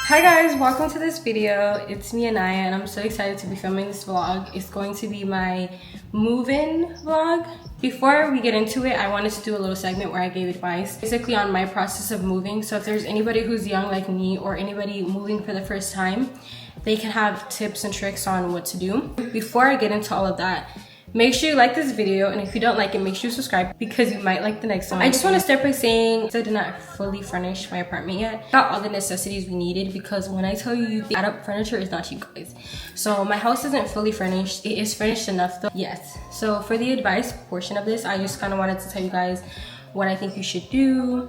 Hi guys, welcome to this video. It's me, Anaya, and I'm so excited to be filming this vlog. It's going to be my move-in vlog. Before we get into it, I wanted to do a little segment where I gave advice basically on my process of moving. So if there's anybody who's young like me or anybody moving for the first time, they can have tips and tricks on what to do. Before I get into all of that, make sure you like this video, and if you don't like it, make sure you subscribe because you might like the next one. I just want to start by saying I did not fully furnish my apartment yet. Got all the necessities we needed because when I tell you add up furniture is not cheap, guys. So my house isn't fully furnished. It is furnished enough though. Yes. So for the advice portion of this, I just kind of wanted to tell you guys what I think you should do.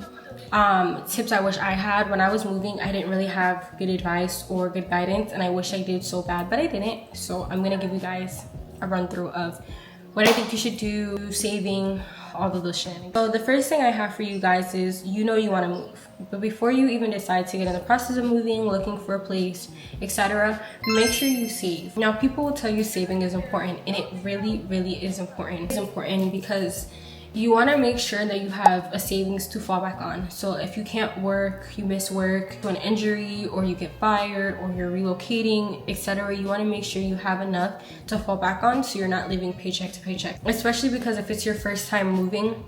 Tips I wish I had. When I was moving, I didn't really have good advice or good guidance, and I wish I did so bad, but I didn't. So I'm gonna give you guys a run through of what I think you should do, saving, all of those shenanigans. So the first thing I have for you guys is, you know you want to move, but before you even decide to get in the process of moving, looking for a place, etc., make sure you save. Now people will tell you saving is important, and it really is important. It's important because you want to make sure that you have a savings to fall back on. So if you can't work, you miss work, to an injury, or you get fired, or you're relocating, etc., you want to make sure you have enough to fall back on so you're not living paycheck to paycheck. Especially because if it's your first time moving,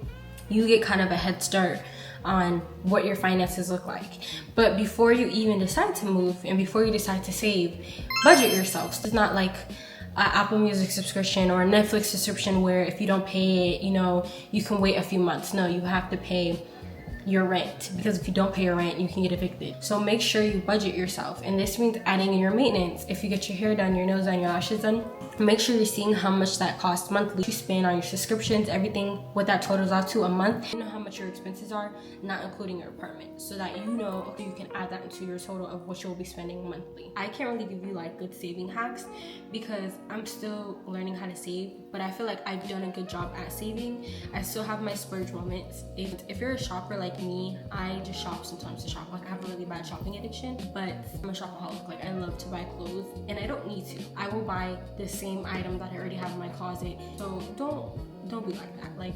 you get kind of a head start on what your finances look like. But before you even decide to move and before you decide to save, budget yourself. So it's not like Apple Music subscription or a Netflix subscription where if you don't pay it, you know, you can wait a few months. No, you have to pay your rent, because if you don't pay your rent, you can get evicted. So make sure you budget yourself, and this means adding in your maintenance. If you get your hair done, your nails done, your lashes done, make sure you're seeing how much that costs monthly. You spend on your subscriptions, everything, what that totals out to a month. You know how much your expenses are, not including your apartment, so that you know, okay, you can add that into your total of what you'll be spending monthly. I can't really give you like good saving hacks because I'm still learning how to save, but I feel like I've done a good job at saving. I still have my splurge moments. If you're a shopper like me, I just shop sometimes to shop. Like I have a really bad shopping addiction, but I'm a shopaholic. Like I love to buy clothes, and I don't need to. I will buy the same item that I already have in my closet. So don't be like that. Like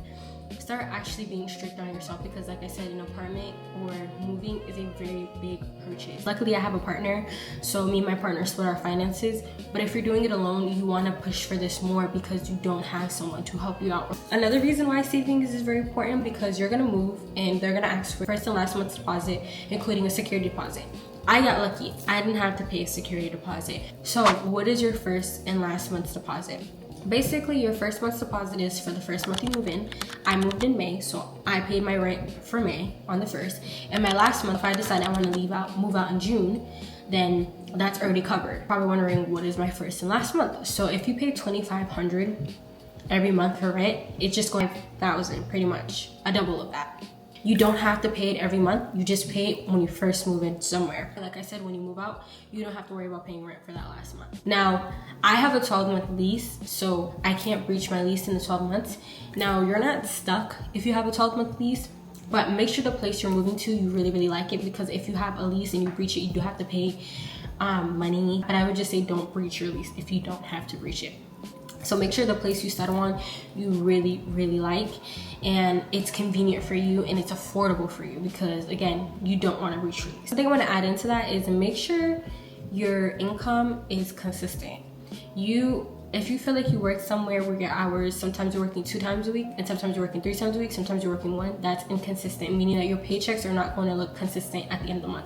start actually being strict on yourself, because like I said, an apartment or moving is a very big purchase. Luckily I have a partner, so me and my partner split our finances. But if you're doing it alone, you want to push for this more because you don't have someone to help you out. Another reason why savings is very important, because you're gonna move and they're gonna ask for first and last month's deposit, including a security deposit. I got lucky. I didn't have to pay a security deposit. So what is your first and last month's deposit? Basically, your first month's deposit is for the first month you move in. I moved in May, so I paid my rent for May on the 1st. And my last month, if I decide I want to move out in June, then that's already covered. Probably wondering, what is my first and last month? So if you pay $2,500 every month for rent, it's just going $1,000, pretty much a double of that. You don't have to pay it every month. You just pay it when you first move in somewhere. Like I said, when you move out, you don't have to worry about paying rent for that last month. Now, I have a 12-month lease, so I can't breach my lease in the 12 months. Now, you're not stuck if you have a 12-month lease, but make sure the place you're moving to, you really like it, because if you have a lease and you breach it, you do have to pay money. But I would just say don't breach your lease if you don't have to breach it. So make sure the place you settle on you really like, and it's convenient for you and it's affordable for you, because again, you don't want to breach your lease. The thing I want to add into that is make sure your income is consistent. If you feel like you work somewhere where your hours, sometimes you're working 2 times a week and sometimes you're working 3 times a week, sometimes you're working 1, that's inconsistent, meaning that your paychecks are not going to look consistent at the end of the month.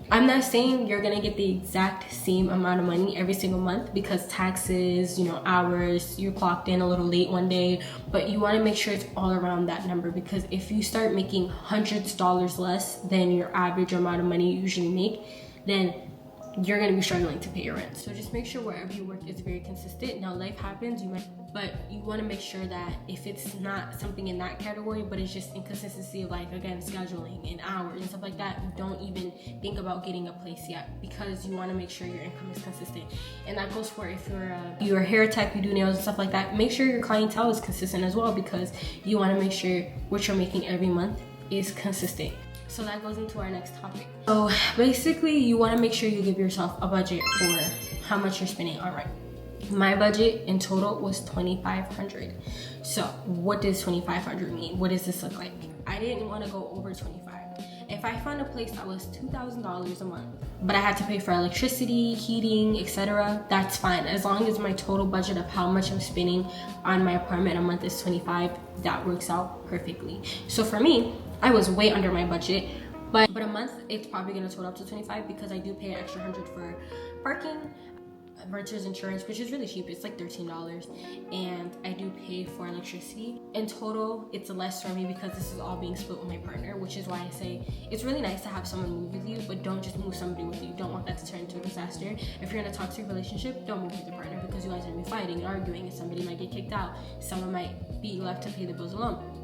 I'm not saying you're gonna get the exact same amount of money every single month, because taxes, you know, hours, you're clocked in a little late one day, but you wanna make sure it's all around that number, because if you start making hundreds of dollars less than your average amount of money you usually make, then you're gonna be struggling to pay your rent. So just make sure wherever you work is very consistent. Now life happens, but you want to make sure that if it's not something in that category, but it's just inconsistency of like, again, scheduling and hours and stuff like that, don't even think about getting a place yet, because you want to make sure your income is consistent. And that goes for if you're a hair tech, you do nails and stuff like that, make sure your clientele is consistent as well, because you want to make sure what you're making every month is consistent. So that goes into our next topic. So basically you want to make sure you give yourself a budget for how much you're spending on rent. My budget in total was $2,500. So what does $2,500 mean? What does this look like? I didn't want to go over $2,500. If I found a place that was $2,000 a month, but I had to pay for electricity, heating, etc., that's fine. As long as my total budget of how much I'm spending on my apartment a month is $25, that works out perfectly. So for me, I was way under my budget, but a month it's probably gonna total up to $25, because I do pay an extra $100 for parking, renter's insurance, which is really cheap. It's like $13, and I do pay for electricity. In total, it's less for me because this is all being split with my partner, which is why I say it's really nice to have someone move with you, but don't just move somebody with you. Don't want that to turn into a disaster. If you're in a toxic relationship, don't move with your partner, because you guys are gonna be fighting and arguing, and somebody might get kicked out. Someone might be left to pay the bills alone.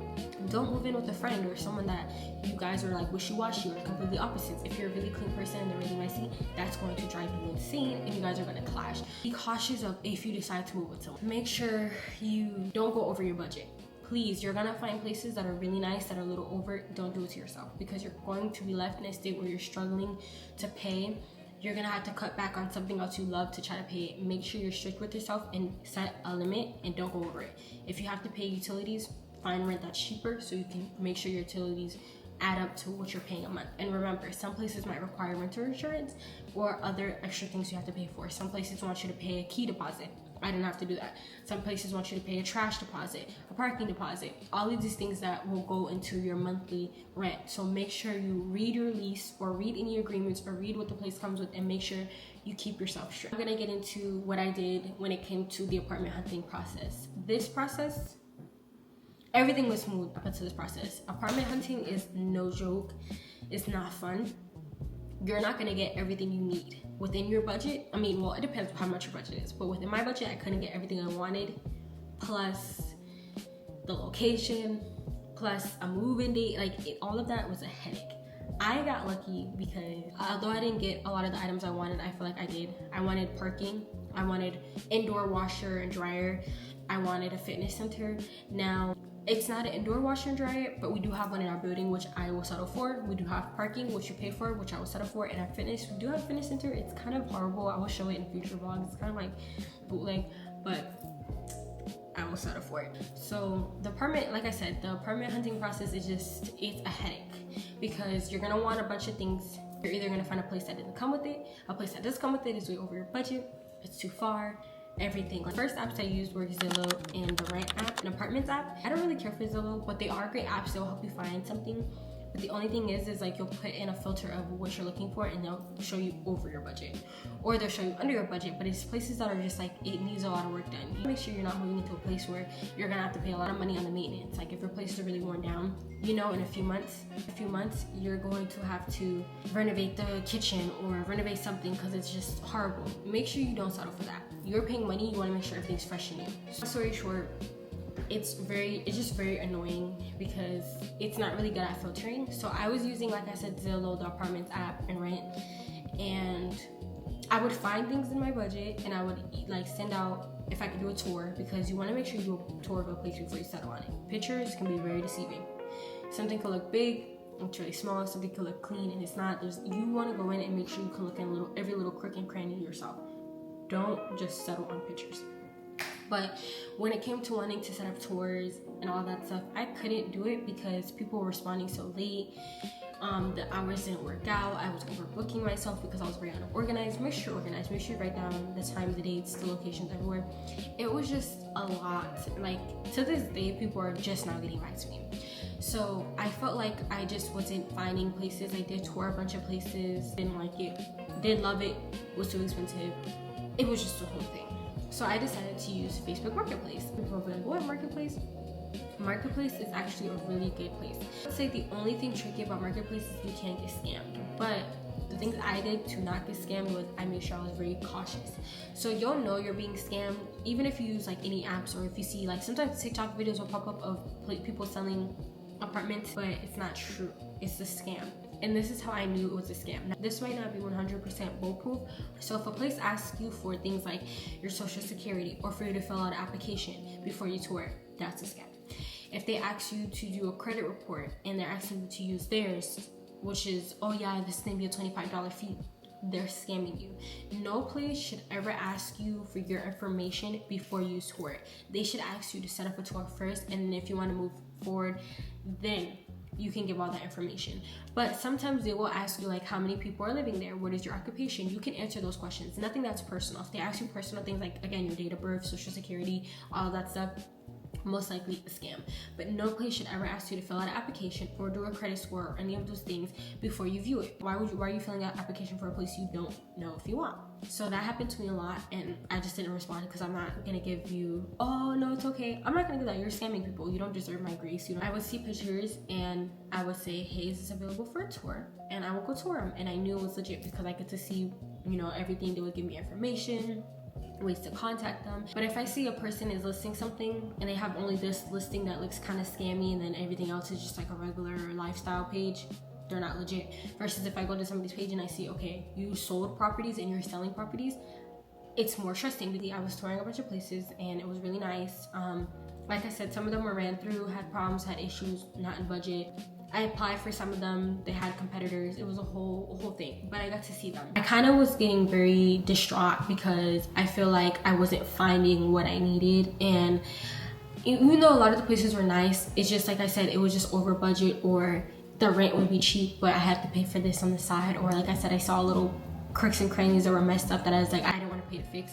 Don't move in with a friend or someone that you guys are like wishy-washy or completely opposites. If you're a really clean person and they're really messy, that's going to drive you insane and you guys are going to clash. Be cautious of if you decide to move with someone. Make sure you don't go over your budget. Please, you're gonna find places that are really nice, that are a little over. Don't do it to yourself, because you're going to be left in a state where you're struggling to pay. You're gonna have to cut back on something else you love to try to pay it. Make sure you're strict with yourself and set a limit and don't go over it. If you have to pay utilities, find rent that's cheaper so you can make sure your utilities add up to what you're paying a month. And remember, some places might require renter insurance or other extra things you have to pay for. Some places want you to pay a key deposit. I didn't have to do that. Some places want you to pay a trash deposit, a parking deposit, all of these things that will go into your monthly rent. So make sure you read your lease or read any agreements or read what the place comes with, and make sure you keep yourself straight. I'm gonna get into what I did when it came to the apartment hunting process. This process, everything was smooth up until this process. Apartment hunting is no joke. It's not fun. You're not gonna get everything you need within your budget. I mean, well, it depends on how much your budget is, but within my budget, I couldn't get everything I wanted, plus the location, plus a move-in date. All of that was a headache. I got lucky because although I didn't get a lot of the items I wanted, I feel like I did. I wanted parking, I wanted indoor washer and dryer, I wanted a fitness center. Now, it's not an indoor washer and dryer, but we do have one in our building, which I will settle for. We do have parking, which you pay for, which I will settle for. And our fitness, we do have a fitness center. It's kind of horrible. I will show it in future vlogs. It's kind of like bootleg, but I will settle for it. So the apartment, like I said, the apartment hunting process is it's a headache, because you're gonna want a bunch of things. You're either gonna find a place that doesn't come with it, a place that does come with it is way over your budget, it's too far, everything. The first apps I used were Zillow and the Rent app and Apartments app. I don't really care for Zillow, but they are great apps. They'll help you find something. But the only thing is like you'll put in a filter of what you're looking for and they'll show you over your budget, or they'll show you under your budget. But it's places that are just like, it needs a lot of work done. Make sure you're not moving into a place where you're gonna have to pay a lot of money on the maintenance. Like if your place is really worn down, you know, in a few months you're going to have to renovate the kitchen or renovate something because it's just horrible. Make sure you don't settle for that. You're paying money, you want to make sure everything's fresh and new. Long story short, it's just very annoying because it's not really good at filtering. So I was using, like I said, Zillow, the Apartments app, and Rent, and I would find things in my budget and I would like send out if I could do a tour, because you want to make sure you do a tour of a place before you settle on it. Pictures can be very deceiving. Something could look big, it's really small. Something could look clean and it's not. You want to go in and make sure you can look in every little crook and cranny yourself. Don't just settle on pictures. But when it came to wanting to set up tours and all that stuff, I couldn't do it because people were responding so late. The hours didn't work out. I was overbooking myself because I was very unorganized. Make sure you're organized. Make sure you write down the time, the dates, the locations, everywhere. It was just a lot. Like to this day, people are just now getting back to me. So I felt like I just wasn't finding places. I did tour a bunch of places, didn't like it, did love it, was too expensive. It was just the whole thing. So I decided to use Facebook Marketplace. People will be like, what, Marketplace? Marketplace is actually a really good place. I'd say the only thing tricky about Marketplace is you can't get scammed. But The things I did to not get scammed was I made sure I was very cautious. So you'll know you're being scammed even if you use like any apps, or if you see like sometimes TikTok videos will pop up of people selling apartments, but it's not true. It's a scam. And this is how I knew it was a scam. Now, this might not be 100% foolproof. So if a place asks you for things like your social security or for you to fill out an application before you tour, that's a scam. If they ask you to do a credit report and they're asking you to use theirs, which is, oh yeah, this is gonna be a $25 fee, they're scamming you. No place should ever ask you for your information before you tour. They should ask you to set up a tour first, and then if you want to move forward, then you can give all that information. But sometimes they will ask you like how many people are living there, what is your occupation. You can answer those questions. Nothing that's personal. If they ask you personal things like, again, your date of birth, social security, all of that stuff, most likely a scam. But no place should ever ask you to fill out an application or do a credit score or any of those things before you view it. Why are you filling out an application for a place you don't know if you want? So that happened to me a lot, and I just didn't respond because I'm not gonna give you, oh no, it's okay. I'm not gonna do that. You're scamming people. You don't deserve my grace. You know, I would see pictures and I would say, hey, is this available for a tour? And I would go tour them, and I knew it was legit because I get to see, you know, everything. They would give me information, ways to contact them. But if I see a person is listing something and they have only this listing that looks kind of scammy and then everything else is just like a regular lifestyle page, they're not legit. Versus if I go to somebody's page and I see, okay, you sold properties and you're selling properties, it's more trusting. I was touring a bunch of places and it was really nice. Like I said, some of them were ran through, had problems, had issues, not in budget. I applied for some of them. They had competitors. It was a whole thing, but I got to see them. I kind of was getting very distraught because I feel like I wasn't finding what I needed. And even though a lot of the places were nice, it's just like I said, it was just over budget, or the rent would be cheap, but I had to pay for this on the side. Or like I said, I saw little crooks and crannies that were messed up that I was like, I didn't want to pay to fix.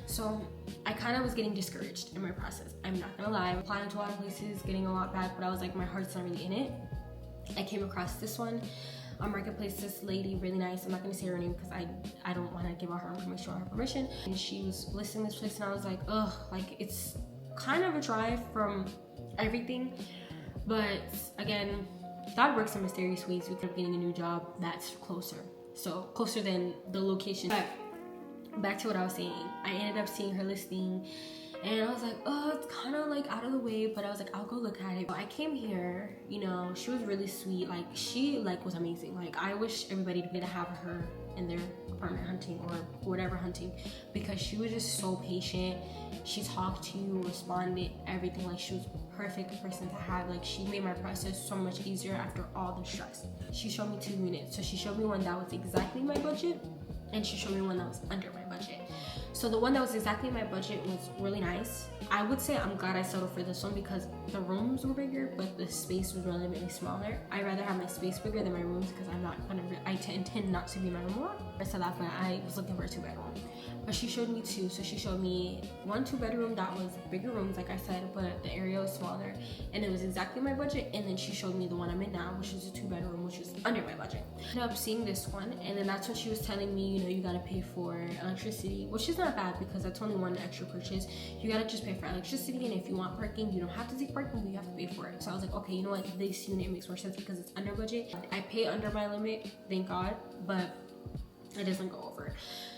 So I kind of was getting discouraged in my process. I'm not gonna lie. I'm applying to a lot of places, getting a lot back, but I was like, my heart's not really in it. I came across this one on Marketplace. This lady, really nice. I'm not gonna say her name because I don't want to give out her information or her permission. And she was listing this place, and I was like, ugh, like it's kind of a drive from everything. But again, God works in mysterious ways. We kept getting a new job that's closer, so closer than the location. But back to what I was saying, I ended up seeing her listing. And I was like, oh, it's kind of like out of the way, but I was like, I'll go look at it. I came here, you know, she was really sweet. Like she was amazing. Like I wish everybody did have her in their apartment hunting or whatever hunting, because she was just so patient. She talked to you, responded, everything. Like she was perfect person to have. Like she made my process so much easier after all the stress. She showed me 2 units. So she showed me one that was exactly my budget, and she showed me one that was under my budget. So the one that was exactly my budget was really nice. I would say I'm glad I settled for this one because the rooms were bigger, but the space was relatively smaller. I'd rather have my space bigger than my rooms because I tend not to be in my room a lot. I said that, but I was looking for a 2-bedroom. But she showed me 2. So she showed me 1 2-bedroom that was bigger rooms, like I said, but the area was smaller, and it was exactly my budget. And then she showed me the one I'm in now, which is a 2-bedroom, which is under my budget. I ended up seeing this one, and then that's when she was telling me, you know, you gotta pay for electricity, which is not bad because that's only one extra purchase. You gotta just pay for electricity, and if you want parking, you don't have to take parking, you have to pay for it. So I was like, okay, you know what, this unit makes more sense because it's under budget. I pay under my limit, thank God, but it doesn't go over.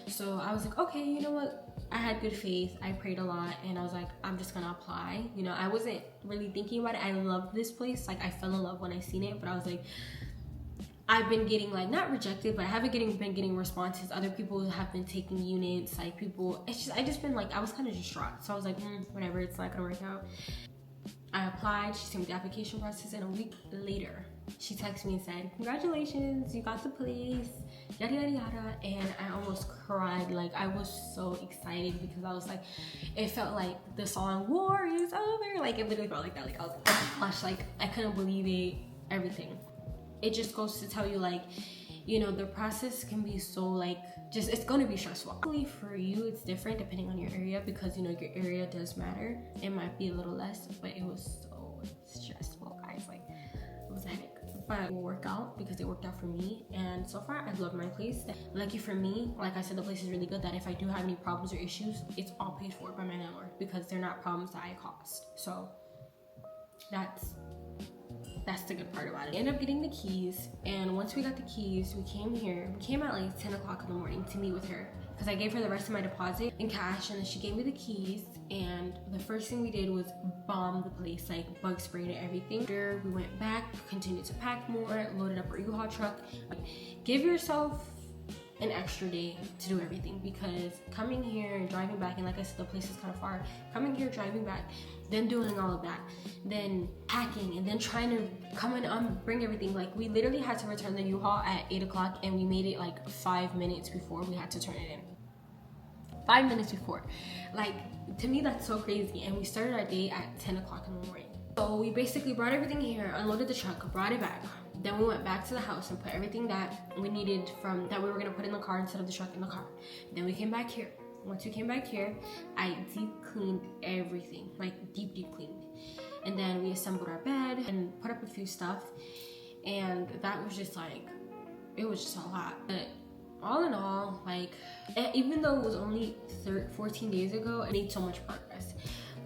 So I was like, okay, you know what, I had good faith. I prayed a lot, and I was like, I'm just gonna apply. You know, I wasn't really thinking about it. I loved this place. Like I fell in love when I seen it, but I was like, I've been getting like, not rejected, but I haven't been getting responses. Other people have been taking units, like people, I just been like, I was kind of distraught. So I was like, whatever, it's not gonna work out. I applied, she sent me the application process, and a week later, she texted me and said, congratulations, you got the place, yada yada yada. And I almost cried. Like I was so excited because I was like, it felt like the song War is Over. Like it literally felt like that. Like I was like, oh my gosh, like I couldn't believe it, everything. It just goes to tell you, like, you know, the process can be so like, just, it's going to be stressful. For you, it's different depending on your area because, you know, your area does matter. It might be a little less, but it was so stressful, guys. Like it was a headache, but it will work out because it worked out for me. And so far, I've loved my place. Lucky for me, like I said, the place is really good that if I do have any problems or issues, it's all paid for by my landlord because they're not problems that I caused. So that's That's the good part about it. We ended up getting the keys, and once we got the keys, we came here. We came at like 10 o'clock in the morning to meet with her because I gave her the rest of my deposit in cash, and then she gave me the keys. And the first thing we did was bomb the place, like bug sprayed and everything. After we went back, continued to pack more, loaded up our U-Haul truck. Give yourself an extra day to do everything, because coming here and driving back, and like I said, the place is kind of far. Coming here, driving back, then doing all of that, then packing, and then trying to come and bring everything. Like, we literally had to return the U-Haul at 8 o'clock, and we made it like 5 minutes before we had to turn it in. 5 minutes before. Like, to me, that's so crazy. And we started our day at 10 o'clock in the morning. So we basically brought everything here, unloaded the truck, brought it back. Then we went back to the house and put everything that we needed that we were gonna put in the car instead of the truck in the car. Then we came back here. Once we came back here, I deep cleaned everything, like deep cleaned. And then we assembled our bed and put up a few stuff. And that was just like, it was just a lot. But all in all, like, even though it was only 14 days ago, I made so much progress.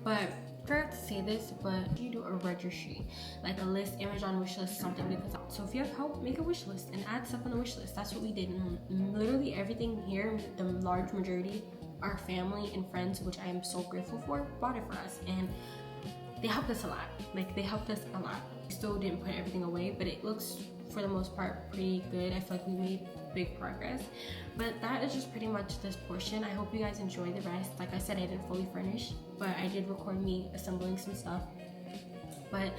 But I forgot to say this, but you do a registry, like a list, Amazon wish list, something. Because so if you have help, make a wish list and add stuff on the wish list. That's what we did. And literally everything here, the large majority, our family and friends, which I am so grateful for, bought it for us, and they helped us a lot. Like, they helped us a lot. We still didn't put everything away, but it looks, for the most part, pretty good. I feel like we made big progress. But that is just pretty much this portion. I hope you guys enjoy the rest. Like I said, I didn't fully furnish, but I did record me assembling some stuff. But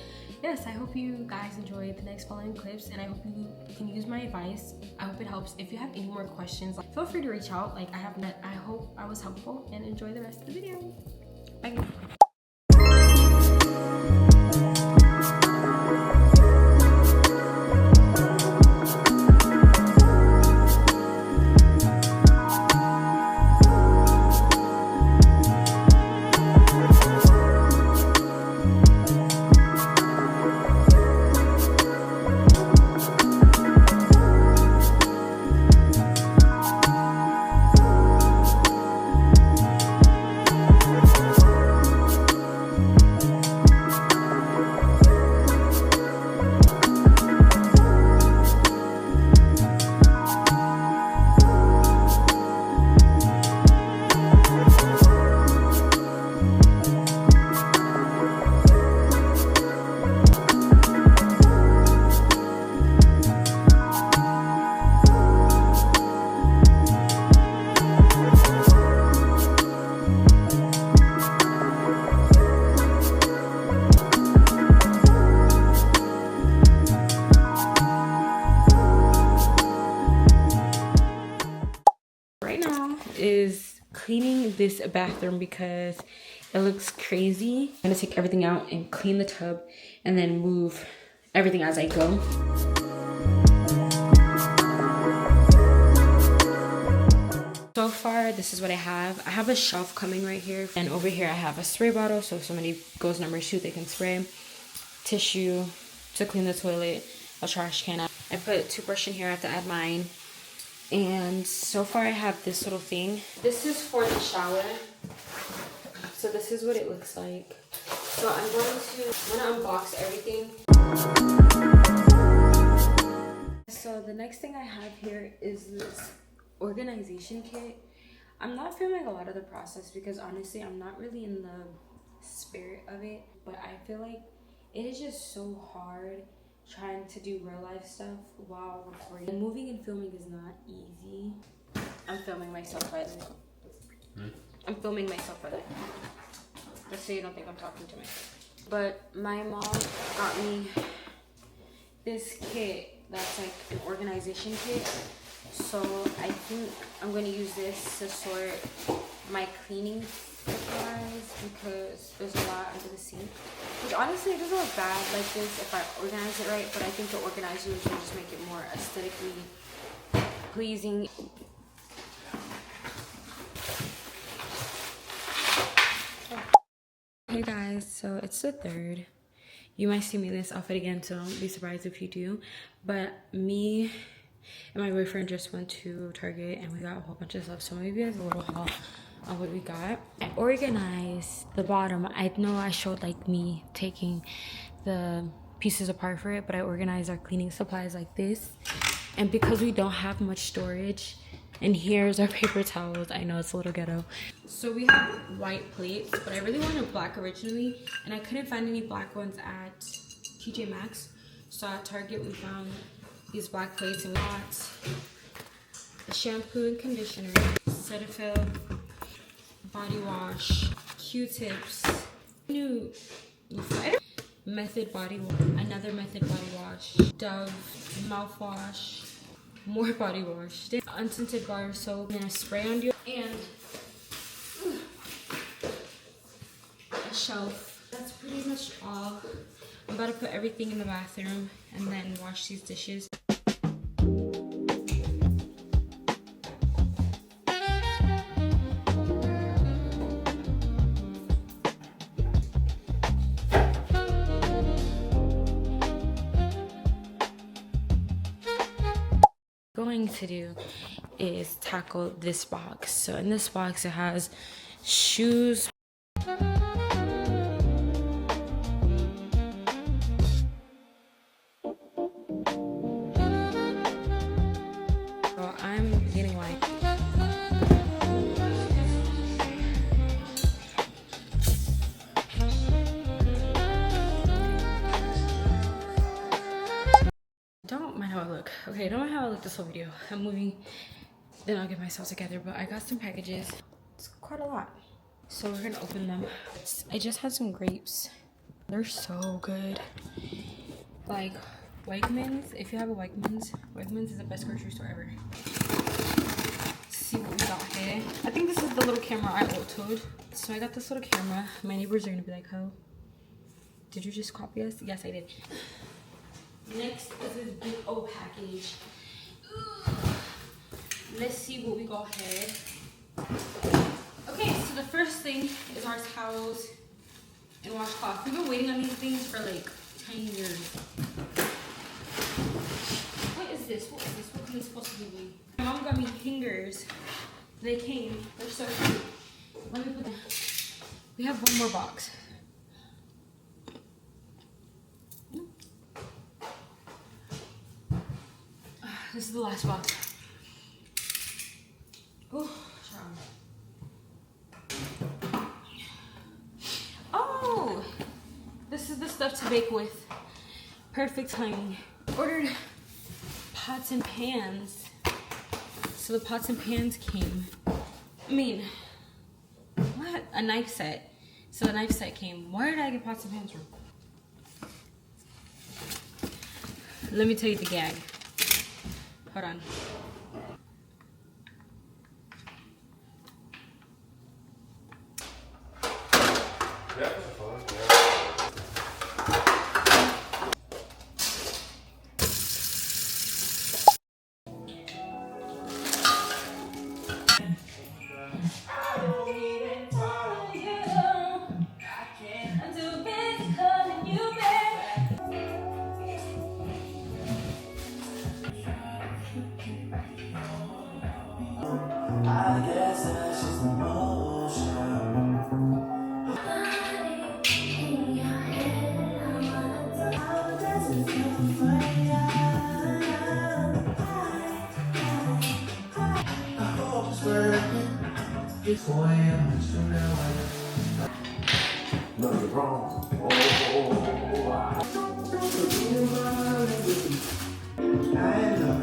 yes, I hope you guys enjoy the next following clips, and I hope you can use my advice. I hope it helps. If you have any more questions, feel free to reach out. Like, I hope I was helpful, and enjoy the rest of the video. Bye guys. Is cleaning this bathroom because it looks crazy. I'm gonna take everything out and clean the tub and then move everything as I go. So far, this is what I have. I have a shelf coming right here, and over here I have a spray bottle, so if somebody goes number 2, they can spray. Tissue to clean the toilet, a trash can. I put a toothbrush in here. I have to add mine. And so far I have this little thing. This is for the shower. So this is what it looks like. So I'm gonna unbox everything. So the next thing I have here is this organization kit. I'm not filming a lot of the process because honestly I'm not really in the spirit of it, but I feel like it is just so hard trying to do real life stuff while recording. Moving and filming is not easy. I'm filming myself, by the way. I'm filming myself, by the way. Just so you don't think I'm talking to myself. But my mom got me this kit that's like an organization kit. So I think I'm gonna use this to sort my cleaning supplies because there's a lot under the sink. Which honestly, it doesn't look bad like this if I organize it right, but I think the organizers will just make it more aesthetically pleasing. Hey guys, so it's the 3rd. You might see me in this outfit again, so don't be surprised if you do. But me and my boyfriend just went to Target and we got a whole bunch of stuff. So maybe as a little haul on what we got. I organized the bottom. I know I showed like me taking the pieces apart for it, but I organized our cleaning supplies like this. And because we don't have much storage, and here's our paper towels. I know it's a little ghetto. So we have white plates, but I really wanted black originally, and I couldn't find any black ones at TJ Maxx. So at Target we found these black plates, and we got a shampoo and conditioner, Cetaphil, body wash, Q-tips, new Method body wash, another Method body wash, Dove mouthwash, more body wash, unscented bar soap, and a spray on deodorant, and a shelf. That's pretty much all. I'm about to put everything in the bathroom and then wash these dishes. Going to do is tackle this box. So in this box it has shoes, so I'm getting like don't mind how I look. Okay, don't mind how I look this whole video. I'm moving, then I'll get myself together. But I got some packages. It's quite a lot. So we're gonna open them. I just had some grapes. They're so good. Like Wegmans, if you have a Wegmans, Wegmans is the best grocery store ever. Let's see what we got here. I think this is the little camera I autoed. So I got this little camera. My neighbors are gonna be like, "Oh, did you just copy us?" Yes, I did. Next is this big old package. Let's see what we got here. Okay, so the first thing is our towels and washcloth. We've been waiting on these things for like 10 years. What is this? What is this? What can this possibly be? My mom got me hangers. They came. They're so cute. Let me put them. We have one more box. This is the last box. Oh, oh, this is the stuff to bake with. Perfect timing. Ordered pots and pans. So the pots and pans came. I mean, what? A knife set. So the knife set came. Where did I get pots and pans from? Let me tell you the gag. Hold on. I guess that's just emotion. I hope it's working. It's 4 a.m. and soon now nothing wrong. I love